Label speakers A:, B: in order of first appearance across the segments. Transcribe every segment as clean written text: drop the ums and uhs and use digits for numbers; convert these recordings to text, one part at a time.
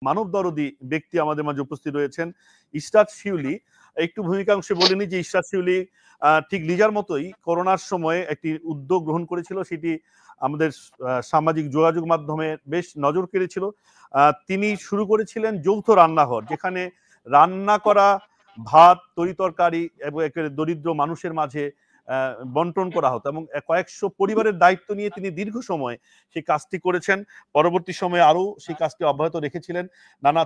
A: মানবদরদী ব্যক্তি আমাদের মাঝে উপস্থিত রয়েছেন, ইশরাত শিউলি। একটু ভূমিকাংশে বলিনি যে ইশরাত শিউলি ঠিক লিজার মতোই করোনার সময় একটি উদ্যোগ গ্রহণ করেছিল, সেটি আমাদের সামাজিক যোগাযোগ মাধ্যমে বেশ নজর কেড়েছিল। তিনি শুরু করেছিলেন যৌথ রান্নাঘর, যেখানে রান্না করা ভাত, তরি তরকারি এবং দরিদ্র মানুষের মাঝে বন্টন করা হতো, এবং কয়েকশো পরিবারের দায়িত্ব নিয়ে তিনি দীর্ঘ সময় সেই কাজটি করেছেন। পরবর্তী সময়ে আরো সেই কাজটি অব্যাহত রেখেছিলেন। নানা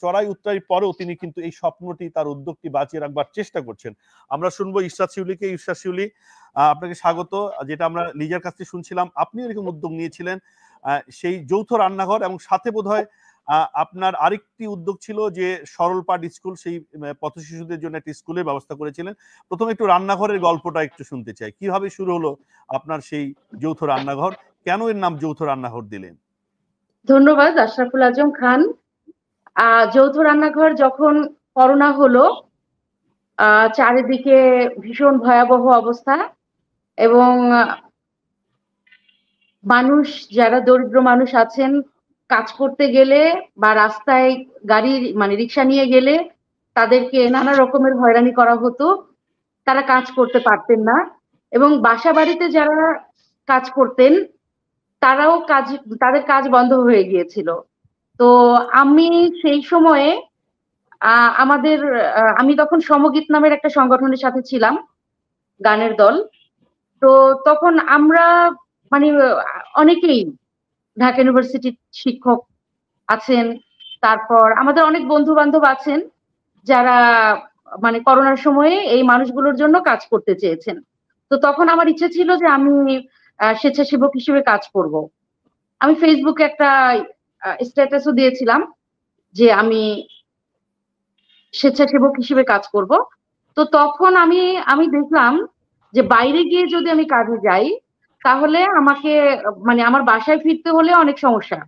A: চড়াই উত্তরাইয়ের পরেও তিনি কিন্তু এই স্বপ্নটি, তার উদ্যোগটি বাঁচিয়ে রাখবার চেষ্টা করছেন। আমরা শুনবো ইশরাত শিউলিকে। ইশরাত শিউলি, আপনাকে স্বাগত। যেটা আমরা লিজার কাছ থেকে শুনছিলাম, আপনি এরকম উদ্যোগ নিয়েছিলেন সেই যৌথ রান্নাঘর, এবং সাথে বোধহয় আপনার আরেকটি উদ্যোগ ছিল যে সরল পাঠ স্কুল, সেই পথ শিশুদের জন্য একটি স্কুলের ব্যবস্থা করেছিলেন। প্রথমে একটু রান্নাঘরের গল্পটা একটু শুনতে চাই, কিভাবে শুরু হলো আপনার সেই যৌথ রান্নাঘর, কেন এর নাম যৌথ রান্নাঘর দিলেন?
B: ধন্যবাদ আশরাফুল আজম খান। যৌথ রান্নাঘর যখন করোনা হলো, চারিদিকে ভীষণ ভয়াবহ অবস্থা, এবং মানুষ, যারা দরিদ্র মানুষ আছেন, কাজ করতে গেলে বা রাস্তায় গাড়ি মানে রিক্সা নিয়ে গেলে তাদেরকে নানা রকমের হয়রানি করা হতো, তারা কাজ করতে পারতেন না, এবং বাসা বাড়িতে যারা কাজ করতেন তারাও তাদের কাজ বন্ধ হয়ে গিয়েছিল। তো আমি সেই সময়ে আমি তখন সমগীত নামের একটা সংগঠনের সাথে ছিলাম, গানের দল। তো তখন আমরা মানে অনেকেই, ঢাকা ইউনিভার্সিটির শিক্ষক আছেন, তারপর আমাদের অনেক বন্ধু বান্ধব আছেন যারা মানে করোনার সময়ে এই মানুষগুলোর জন্য কাজ করতে চেয়েছেন। তো তখন আমার ইচ্ছে ছিল যে আমি স্বেচ্ছাসেবক হিসেবে কাজ করব। আমি ফেসবুকে একটা স্ট্যাটাসও দিয়েছিলাম যে আমি স্বেচ্ছাসেবক হিসেবে কাজ করব। তো তখন আমি দেখলাম যে বাইরে গিয়ে যদি আমি কাজে যাই তাহলে আমাকে মানে আমার বাসায় ফিরতে হলে অনেক সমস্যা,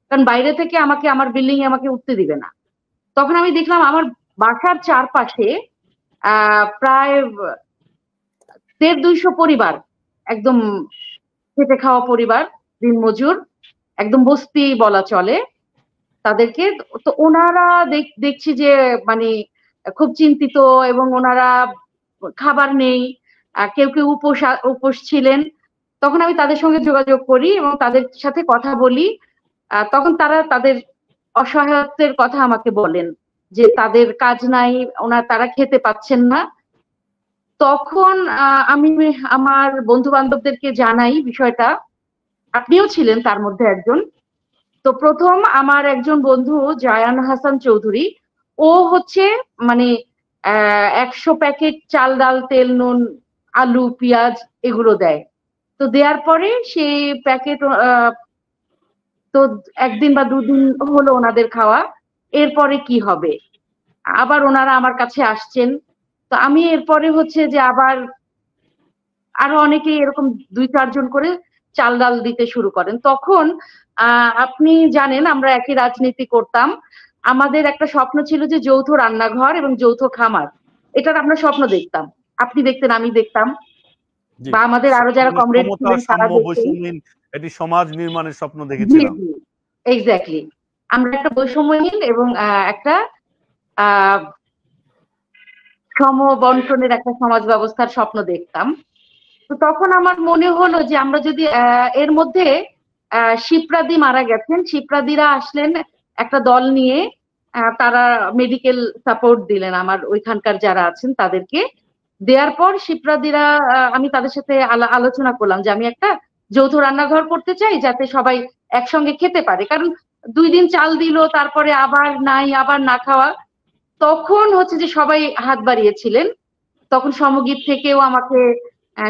B: কারণ বাইরে থেকে আমাকে আমার বিল্ডিং এ আমাকে উঠতে দিবে না। তখন আমি দেখলাম আমার বাসার চারপাশে প্রায় 150-200 পরিবার, একদম খেটে খাওয়া পরিবার, দিনমজুর, একদম বস্তি বলা চলে তাদেরকে। তো ওনারা দেখছি যে মানে খুব চিন্তিত, এবং ওনারা খাবার নেই, কেউ কেউ উপোস ছিলেন। তখন আমি তাদের সঙ্গে যোগাযোগ করি এবং তাদের সাথে কথা বলি। তখন তারা তাদের অসহায়ত্বের কথা আমাকে বলেন যে তাদের কাজ নাই, তারা খেতে পাচ্ছেন না। তখন আমি আমার বন্ধু বান্ধবদেরকে জানাই বিষয়টা, আপনিও ছিলেন তার মধ্যে একজন। তো প্রথম আমার একজন বন্ধু জায়ান হাসান চৌধুরী, ও হচ্ছে মানে 100 প্যাকেট চাল ডাল তেল নুন আলু পেঁয়াজ এগুলো দেয়। তো দেওয়ার পরে সেই প্যাকেট তো একদিন বা দুদিন হলো ওনাদের খাওয়া, এরপরে কি হবে? আবার ওনারা আমার কাছে আসছেন। তো আমি এরপরে হচ্ছে যে আবার আরো অনেকেই এরকম 2-4 জন করে চাল ডাল দিতে শুরু করেন। তখন আপনি জানেন আমরা একই রাজনীতি করতাম, আমাদের একটা স্বপ্ন ছিল যে যৌথ রান্নাঘর এবং যৌথ খামার, এটার আমরা স্বপ্ন দেখতাম, আপনি দেখতেন, আমি দেখতাম, বা আমাদের আরো যারা কমরেড ছিলেন তারা দেখতেন।
A: এটি সমাজ নির্মাণের স্বপ্ন দেখেছিলাম।
B: এক্স্যাক্টলি, আমরা একটা বৈষম্যহীন এবং একটা সমবন্টনের একটা সমাজ ব্যবস্থার স্বপ্ন দেখতাম। তো তখন আমার মনে হলো যে আমরা যদি এর মধ্যে শিপ্রাদি মারা গেছেন, শিপ্রাদিরা আসলেন একটা দল নিয়ে, তারা মেডিকেল সাপোর্ট দিলেন আমার ওইখানকার যারা আছেন তাদেরকে। দেওয়ার পর শিপ্রাদিরা, আমি তাদের সাথে আলোচনা করলাম যে আমি একটা যৌথ রান্নাঘর করতে চাই যাতে সবাই একসঙ্গে খেতে পারে, কারণ 2 দিন চাল দিল তারপরে আবার নাই, আবার না খাওয়া। তখন হচ্ছে যে সবাই হাত বাড়িয়েছিলেন, তখন সমগীত থেকেও আমাকে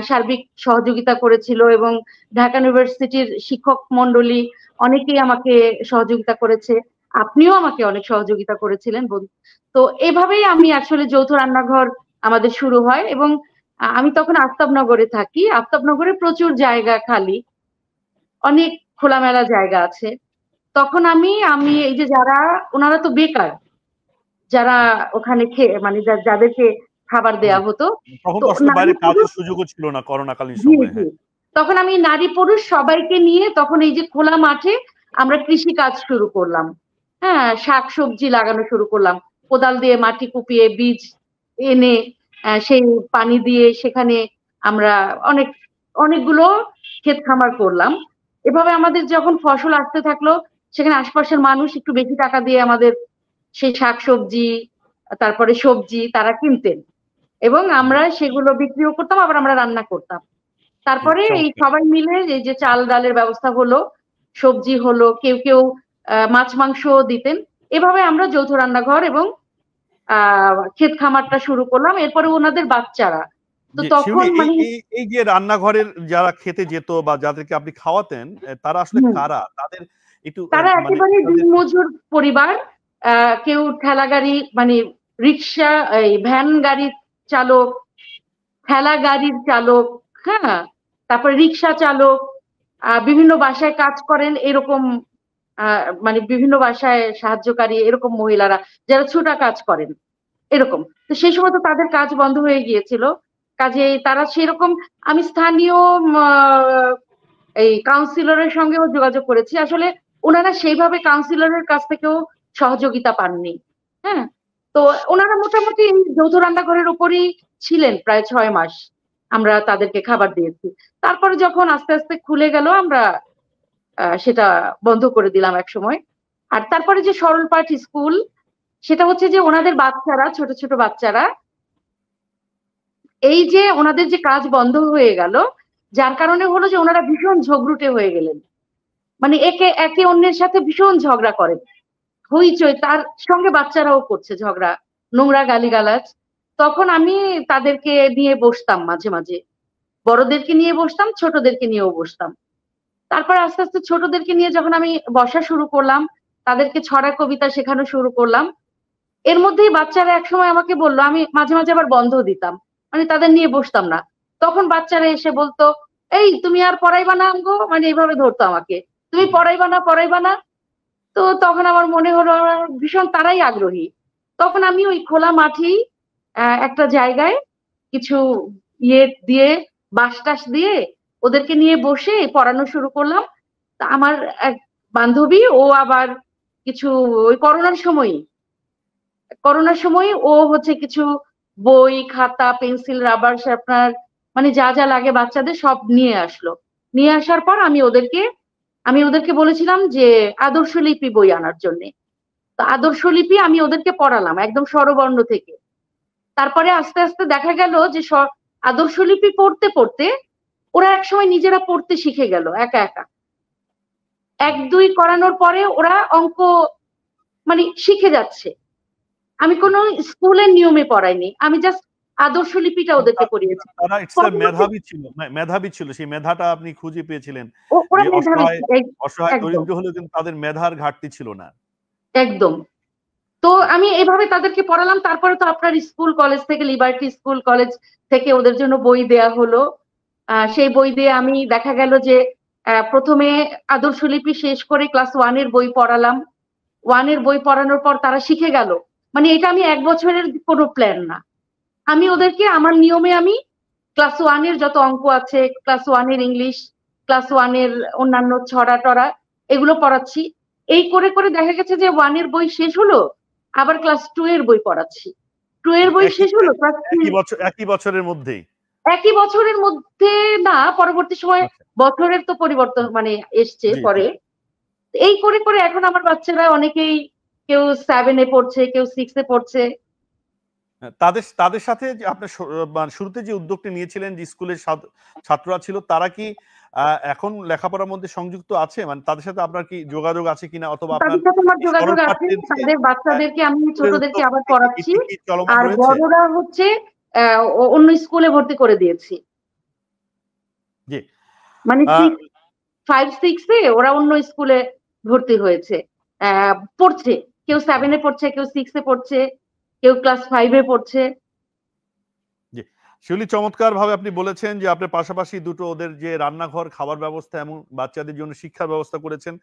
B: সার্বিক সহযোগিতা করেছিল, এবং ঢাকা ইউনিভার্সিটির শিক্ষক মন্ডলী অনেকেই আমাকে সহযোগিতা করেছে, আপনিও আমাকে অনেক সহযোগিতা করেছিলেন। তো এভাবেই আমি আসলে যৌথ রান্নাঘর আমাদের শুরু হয়। এবং আমি তখন আফতাবনগরে থাকি, আফতাবনগরে প্রচুর জায়গা খালি, অনেক খোলামেলা জায়গা আছে। তখন আমি এই যে যারা ওনারা তো বেকার, যারা ওখানে মানে যাদেরকে খাবার দেয়া হতো, তখন আমি নারী পুরুষ সবাইকে নিয়ে তখন এই যে খোলা মাঠে আমরা কৃষি কাজ শুরু করলাম। হ্যাঁ, শাকসবজি লাগানো শুরু করলাম। কোদাল দিয়ে মাটি কুপিয়ে বীজ এনে সেই পানি দিয়ে সেখানে আমরা অনেকগুলো ক্ষেত খামার করলাম। এভাবে আমাদের যখন ফসল আসতে থাকলো, সেখানে আশপাশের মানুষ একটু বেশি টাকা দিয়ে আমাদের সেই শাকসবজি, তারপরে সবজি তারা কিনতেন এবং আমরা সেগুলো বিক্রিও করতাম, আবার আমরা রান্না করতাম। তারপরে এই
A: চমৎকার।
B: সবাই মিলে এই যে চাল ডালের ব্যবস্থা হলো, সবজি হলো, কেউ কেউ মাছ মাংস দিতেন। এভাবে আমরা যৌথ রান্নাঘর এবং ক্ষেত খামারটা শুরু করলাম। এরপরে ওনাদের বাচ্চারা তো
A: জি,
B: তখন
A: শিউলি এই
B: মানে
A: এই এই যে রান্নাঘরের যারা খেতে যেত বা যাদেরকে আপনি খাওয়াতেন, তারা আসলে
B: হুম,
A: কারা? তাদের একটু
B: তারা
A: মানে
B: একেবারে
A: তাদের
B: দিনমজুর পরিবার। কেউ ঠেলা গাড়ি মানে রিক্সা, এই ভ্যান গাড়ির চালক, ঠেলা গাড়ির চালক, হ্যাঁ, তারপরে রিক্সা চালক, বিভিন্ন বাসায় কাজ করেন এরকম, মানে বিভিন্ন বাসায় সাহায্যকারী এরকম মহিলারা যারা ছোটা কাজ করেন এরকম। তো সেই সময় তো তাদের কাজ বন্ধ হয়ে গিয়েছিল, কাজে তারা সেরকম, আমি স্থানীয় এই কাউন্সিলরের সঙ্গেও যোগাযোগ করেছি, আসলে ওনারা সেইভাবে কাউন্সিলরের কাছ থেকেও সহযোগিতা পাননি। হ্যাঁ, তো ওনারা মোটামুটি এই যৌথ রান্নাঘরের উপরই ছিলেন প্রায় 6 মাস। আমরা তাদেরকে খাবার দিয়েছি। তারপরে যখন আস্তে আস্তে খুলে গেল, আমরা সেটা বন্ধ করে দিলাম এক সময়। আর তারপরে যে সরল পাঠ স্কুল, সেটা হচ্ছে যে ওনাদের বাচ্চারা, ছোট ছোট বাচ্চারা, এই যে ওনাদের যে কাজ বন্ধ হয়ে গেল, যার কারণে হলো যে ওনারা ভীষণ ঝগড়ুটে হয়ে গেলেন। মানে একে অন্যের সাথে ভীষণ ঝগড়া করেন, হইচই, তার সঙ্গে বাচ্চারাও করছে ঝগড়া, নোংরা গালিগালাজ। তখন আমি তাদেরকে নিয়ে বসতাম মাঝে মাঝে, বড়দেরকে নিয়ে বসতাম, ছোটদেরকে নিয়েও বসতাম। তারপর আস্তে আস্তে ছোটদেরকে নিয়ে যখন আমি বসা শুরু করলাম, তাদেরকে ছড়া কবিতা শেখানো শুরু করলাম, এর মধ্যেই বাচ্চারা একসময় আমাকে বললো, আমি মাঝে মাঝে আবার বন্ধ দিতাম, মানে তাদের নিয়ে বসতাম না। তখন বাচ্চারা এসে বলতো, এই তুমি আর পড়াইবা না আমগো, মানে এইভাবে ধরতো আমাকে, তুমি পড়াইবা না পড়াইবা না। তো তখন আমার মনে হলো ভীষণ তারাই আগ্রহী। তখন আমি ওই খোলা মাঠেই একটা জায়গায় কিছু ইয়ে দিয়ে, বাঁশ টাস দিয়ে ওদেরকে নিয়ে বসে পড়ানো শুরু করলাম। তা আমার এক বান্ধবী, ও আবার কিছু ওই করোনার সময় ও হচ্ছে কিছু বই খাতা পেন্সিল রাবার শার্পনার, মানে যা যা লাগে বাচ্চাদের সব নিয়ে আসলো। নিয়ে আসার পর আমি ওদেরকে বলেছিলাম যে আদর্শ লিপি বই আনার জন্য। তো আদর্শ লিপি আমি ওদেরকে পড়ালাম একদম স্বরবর্ণ থেকে। তারপরে আস্তে আস্তে দেখা গেল যে আদর্শ লিপি পড়তে পড়তে ওরা একসময় নিজেরা পড়তে শিখে গেল একা একা। 1 2 করানোর পরে ওরা অঙ্ক মানে শিখে যাচ্ছে। আমি কোনো স্কুলের নিয়মে পড়াইনি, আমি জাস্ট আদর্শ লিপিটা ওদেরকে পড়িয়েছি।
A: তারা
B: পরবর্তী
A: মেধাবী ছিল। সেই মেধাটা আপনি খুঁজে পেয়েছিলেন
B: ওরা
A: যে
B: মেধাবী
A: অসহায় অসহায়
B: একদম
A: দরিদ্র হলেও কিন্তু তাদের মেধার ঘাটতি ছিল না।
B: একদম। তো আমি এভাবে তাদেরকে পড়ালাম। তারপরে তো আপনার স্কুল কলেজ থেকে, লিবার্টি স্কুল কলেজ থেকে ওদের জন্য বই দেয়া হলো। সেই বই দিয়ে আমি দেখা গেল যে প্রথমে আদর্শ লিপি শেষ করে ক্লাস 1 এর বই পড়ালাম। 1 এর বই পড়ানোর পর তারা শিখে গেল। মানে এটা আমি 1 বছরের কোনো প্ল্যান না, আমি ওদেরকে আমার নিয়মে আমি ক্লাস 1 এর যত অঙ্ক আছে, ক্লাস 1 এর ইংলিশ, ক্লাস 1 এর অন্যান্য ছড়া টড়া, এগুলো পড়াচ্ছি। এই করে করে দেখা গেছে যে 1 এর বই শেষ হলো, আবার ক্লাস 2 এর বই পড়াচ্ছি, 2 এর বই
A: একই
B: শেষ হলো, ক্লাস 3।
A: একই বছরের মধ্যেই।
B: একই বছরের মধ্যে না, পরবর্তী সময়ে
A: আচ্ছা।
B: বছরের তো পরিবর্তন মানে এসছে
A: জি, জি।
B: পরে। এই করে করে এখন আমার বাচ্চারা অনেকেই, কেউ 7 এ পড়ছে, কেউ 6 এ পড়ছে।
A: হ্যাঁ, তাদের তাদের সাথে যে আপনার মানে শুরুতে যে উদ্যোগটি নিয়েছিলেন যে স্কুলের ছাত্ররা ছিল, তারা কি এখন লেখাপড়ার মধ্যে সংযুক্ত আছে? মানে তাদের সাথে আপনার কি যোগাযোগ আছে কিনা, অথবা আপনার
B: তাদের সাথে আমার
A: এই
B: যোগাযোগ
A: সরল
B: আছে,
A: পাঠ্যের যে
B: তাদের বাচ্চাদেরকে আমি
A: স্কুলের
B: ছোটদেরকে
A: উদ্যোগ,
B: আবার
A: এটি
B: পড়াচ্ছি।
A: এটি কি চলমান
B: আর
A: রয়েছে?
B: বড়রা হচ্ছে অন্য স্কুলে ভর্তি করে দিয়েছি।
A: জি।
B: মানে
A: আ
B: 5 6 এ ওরা অন্য স্কুলে ভর্তি হয়েছে, পড়ছে। কেউ 7 এ পড়ছে, কেউ 6 এ পড়ছে, কেউ ক্লাস 5 এ পড়ছে।
A: জি। শিউলি, চমৎকারভাবে আপনি বলেছেন যে আপনার পাশাপাশি দুটো ওদের যে রান্নাঘর, খাবার ব্যবস্থা এবং বাচ্চাদের জন্য শিক্ষার ব্যবস্থা করেছেন।